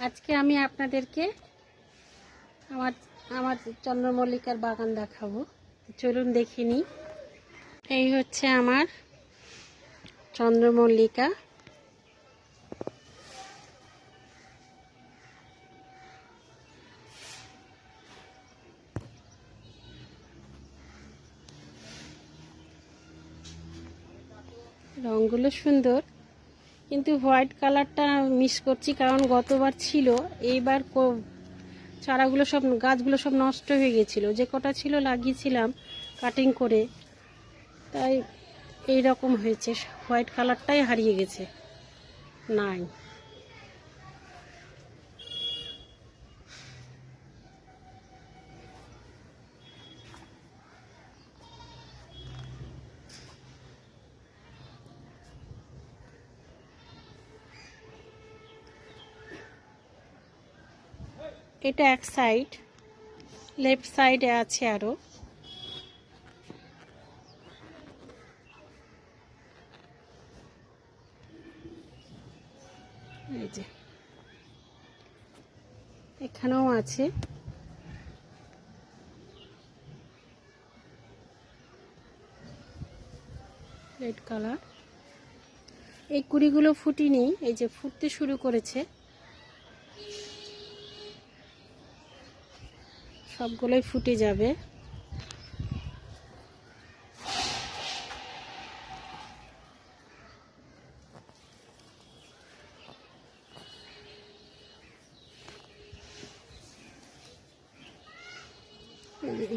আজকে আমি আপনাদেরকে আমার আমার চন্দ্রমল্লিকার বাগান দেখাবো। চলুন দেখে নিই। এই হচ্ছে আমার চন্দ্রমল্লিকা। রঙগুলো সুন্দর, কিন্তু হোয়াইট কালারটা মিস করছি, কারণ গতবার ছিল, এইবার চারাগুলো সব গাছগুলো সব নষ্ট হয়ে গেছিল। যে কটা ছিল লাগিয়েছিলাম কাটিং করে, তাই এই রকম হয়েছে। হোয়াইট কালারটাই হারিয়ে গেছে, নাই। এটা এক সাইড, লেফট সাইডে আছে আরো। এই যে এখানেও আছে। Red colour. এই কুড়িগুলো ফুটিনি, এই যে ফুটতে শুরু করেছে। সবগুলোই ফুটে যাবে।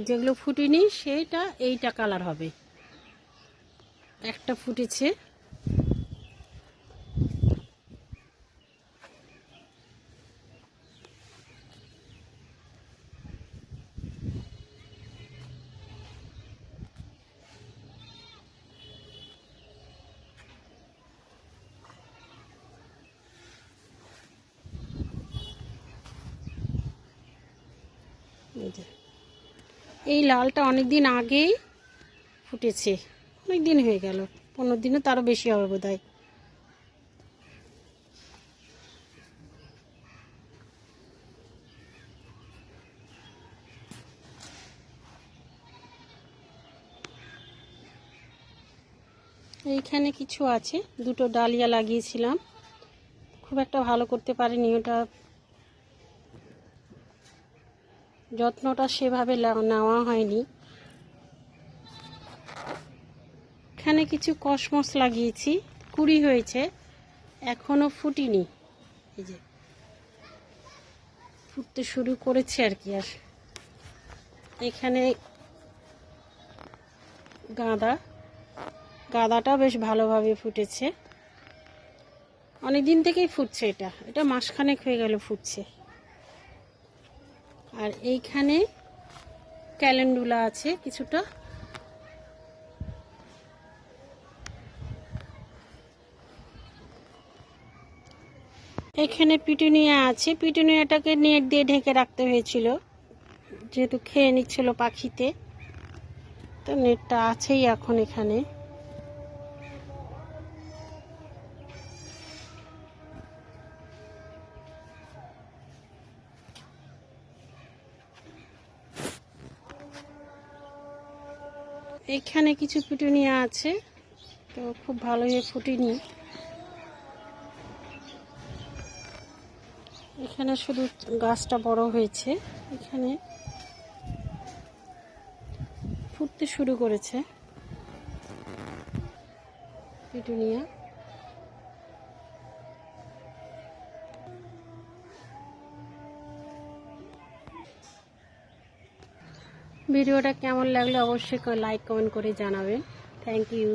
যেগুলো ফুটিনি সেইটা এইটা কালার হবে। একটা ফুটেছে। এই লালটা অনেক দিন আগেই ফুটেছে, অনেক দিন হয়ে গেল, 15 দিনও তারও বেশি হবে বোধহয়। এইখানে কিছু আছে, দুটো ডালিয়া লাগিয়েছিলাম, খুব একটা ভালো করতে পারিনি। ওটা যত্নটা সেভাবে নেওয়া হয়নি। এখানে কিছু কসমস লাগিয়েছি, কুড়ি হয়েছে, এখনো ফুটিনি। এই যে ফুটতে শুরু করেছে আর কি। আর এখানে গাঁদাটা বেশ ভালোভাবে ফুটেছে, অনেক দিন থেকেই ফুটছে। এটা মাসখানেক হয়ে গেল ফুটছে। আর এইখানে ক্যালেন্ডুলা আছে কিছুটা। এখানে পিটুনিয়া আছে। পিটুনিয়াটাকে নেট দিয়ে ঢেকে রাখতে হয়েছিল, যেহেতু খেয়ে নিচ্ছিল পাখিতে, তো নেটটা আছেই এখন এখানে। এখানে কিছু পিটুনিয়া আছে, তো খুব ভালোই ফুটেনি। এখানে শুধু গাছটা বড় হয়েছে, এখানে ফুটতে শুরু করেছে পিটুনিয়া। ভিডিওটা কেমন লাগলো অবশ্যই লাইক কমেন্ট করে জানাবেন। Thank you.